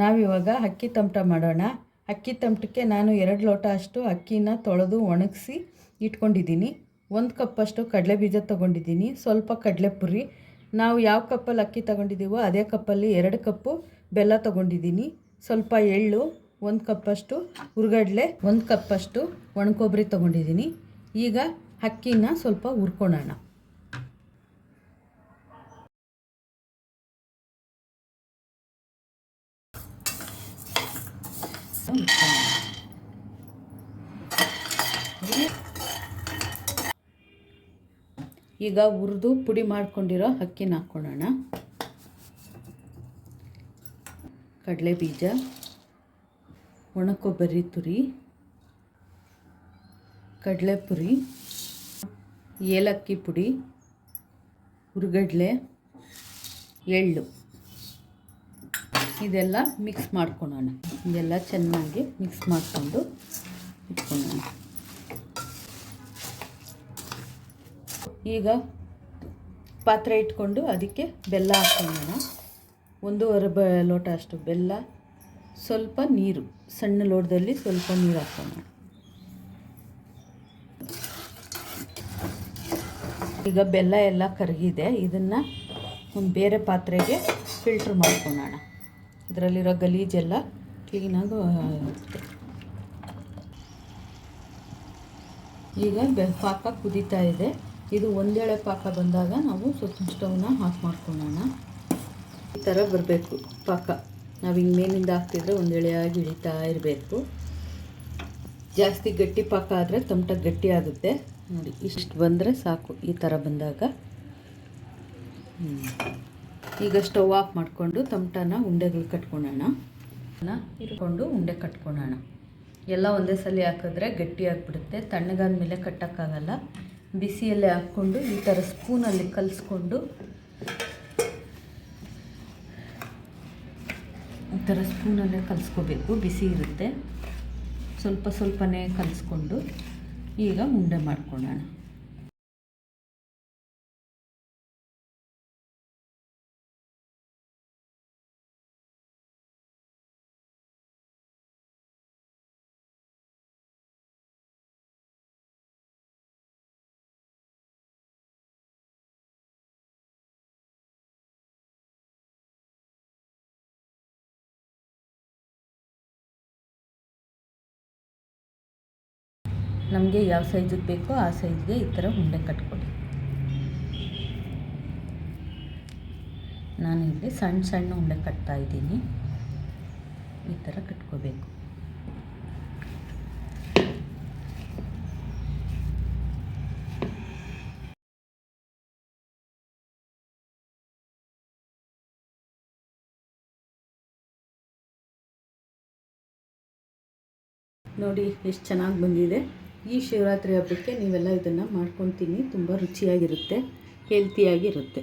ನಾವಿವಾಗ ಅಕ್ಕಿ ತಮಟ ಮಾಡೋಣ. ಅಕ್ಕಿ ತಮಟಕ್ಕೆ ನಾನು 2 ಲೋಟ ಅಷ್ಟು ಅಕ್ಕಿನ ತೊಳೆದು ಒಣಗಿಸಿ ಇಟ್ಕೊಂಡಿದ್ದೀನಿ. 1 ಕಪ್ಪಷ್ಟು ಕಡಲೆ ಬೀಜ ತೊಗೊಂಡಿದ್ದೀನಿ, ಸ್ವಲ್ಪ ಕಡಲೆಪುರಿ. ನಾವು ಯಾವ ಕಪ್ಪಲ್ಲಿ ಅಕ್ಕಿ ತೊಗೊಂಡಿದ್ದೀವೋ ಅದೇ ಕಪ್ಪಲ್ಲಿ 2 ಕಪ್ಪು ಬೆಲ್ಲ ತೊಗೊಂಡಿದ್ದೀನಿ, ಸ್ವಲ್ಪ ಎಳ್ಳು, 1 ಕಪ್ಪಷ್ಟು ಹುರ್ಗಡ್ಲೆ, 1 ಕಪ್ಪಷ್ಟು ಒಣಕೊಬ್ಬರಿ ತೊಗೊಂಡಿದ್ದೀನಿ. ಈಗ ಅಕ್ಕಿನ ಸ್ವಲ್ಪ ಹುರ್ಕೊಳ್ಳೋಣ. ಈಗ ಹುರಿದು ಪುಡಿ ಮಾಡ್ಕೊಂಡಿರೋ ಅಕ್ಕಿನ ಹಾಕ್ಕೊಳ್ಳೋಣ. ಕಡಲೆ ಬೀಜ, ಒಣಕೊಬ್ಬರಿ ತುರಿ, ಕಡಲೆಪುರಿ, ಏಲಕ್ಕಿ ಪುಡಿ, ಹುರ್ಗಡ್ಲೆ, ಎಳ್ಳು, ಇದೆಲ್ಲ ಮಿಕ್ಸ್ ಮಾಡ್ಕೊಳ್ಳೋಣ. ಇದೆಲ್ಲ ಚೆನ್ನಾಗಿ ಮಿಕ್ಸ್ ಮಾಡಿಕೊಂಡು ಇಟ್ಕೊಳ್ಳೋಣ. ಈಗ ಪಾತ್ರೆ ಇಟ್ಕೊಂಡು ಅದಕ್ಕೆ ಬೆಲ್ಲ ಹಾಕ್ಕೊಳ್ಳೋಣ. 1.5 ಲೋಟ ಅಷ್ಟು ಬೆಲ್ಲ, ಸ್ವಲ್ಪ ನೀರು, ಸಣ್ಣ ಲೋಟದಲ್ಲಿ ಸ್ವಲ್ಪ ನೀರು ಹಾಕ್ಕೊಳ್ಳೋಣ. ಈಗ ಬೆಲ್ಲ ಎಲ್ಲ ಕರಗಿದೆ. ಇದನ್ನು ಒಂದು ಬೇರೆ ಪಾತ್ರೆಗೆ ಫಿಲ್ಟ್ರ್ ಮಾಡ್ಕೊಳ್ಳೋಣ. ಇದರಲ್ಲಿರೋ ಗಲೀಜೆಲ್ಲ ಕ್ಲೀನಾಗಿ ಆಗುತ್ತೆ. ಈಗ ಪಾಕ ಕುದೀತಾ ಇದೆ. ಇದು ಒಂದೇಳೆ ಪಾಕ ಬಂದಾಗ ನಾವು ಸ್ವಲ್ಪ ಸ್ಟವ್ನ ಆಫ್ ಮಾಡ್ಕೊಳ್ಳೋಣ. ಈ ಥರ ಬರಬೇಕು ಪಾಕ. ನಾವು ಹಿಂಗೆ ಮೇಲಿಂದ ಹಾಕ್ತಿದ್ರೆ ಒಂದೇಳೆಯಾಗಿ ಇಳಿತಾ ಇರಬೇಕು. ಜಾಸ್ತಿ ಗಟ್ಟಿ ಪಾಕ ಆದರೆ ತಮಟ ಗಟ್ಟಿ ಆಗುತ್ತೆ. ನೋಡಿ, ಇಷ್ಟು ಬಂದರೆ ಸಾಕು. ಈ ಥರ ಬಂದಾಗ ಈಗ ಸ್ಟವ್ ಆಫ್ ಮಾಡಿಕೊಂಡು ತಮಟನ ಉಂಡೆಗಳು ಕಟ್ಕೊಳ್ಳೋಣ. ಇಟ್ಕೊಂಡು ಉಂಡೆ ಕಟ್ಕೊಳ್ಳೋಣ. ಎಲ್ಲ ಒಂದೇ ಸಲ ಹಾಕಿದ್ರೆ ಗಟ್ಟಿ ಆಗಿಬಿಡುತ್ತೆ. ತಣ್ಣಗಾದ ಮೇಲೆ ಕಟ್ಟೋಕ್ಕಾಗಲ್ಲ. ಬಿಸಿಯಲ್ಲೇ ಹಾಕ್ಕೊಂಡು ಈ ಥರ ಸ್ಪೂನಲ್ಲಿ ಕಲಿಸ್ಕೊಂಡು ಈ ಥರ ಸ್ಪೂನಲ್ಲೇ ಕಲಿಸ್ಕೋಬೇಕು. ಬಿಸಿ ಇರುತ್ತೆ. ಸ್ವಲ್ಪ ಸ್ವಲ್ಪನೇ ಕಲಿಸ್ಕೊಂಡು ಈಗ ಉಂಡೆ ಮಾಡ್ಕೊಳ್ಳೋಣ. ನಮಗೆ ಯಾವ ಸೈಜಿಗೆ ಬೇಕೋ ಆ ಸೈಜ್ಗೆ ಈ ಥರ ಉಂಡೆ ಕಟ್ಕೊಳ್ಳಿ. ನಾನು ಇಲ್ಲಿ ಸಣ್ಣ ಸಣ್ಣ ಉಂಡೆ ಕಟ್ತಾ ಇದ್ದೀನಿ. ಈ ಥರ ಕಟ್ಕೋಬೇಕು. ನೋಡಿ ಎಷ್ಟು ಚೆನ್ನಾಗಿ ಬಂದಿದೆ. ಈ ಶಿವರಾತ್ರಿ ಹಬ್ಬಕ್ಕೆ ನೀವೆಲ್ಲ ಇದನ್ನು ಮಾಡ್ಕೊಂಡು ತಿನ್ನಿ. ತುಂಬ ರುಚಿಯಾಗಿರುತ್ತೆ, ಹೆಲ್ತಿಯಾಗಿರುತ್ತೆ.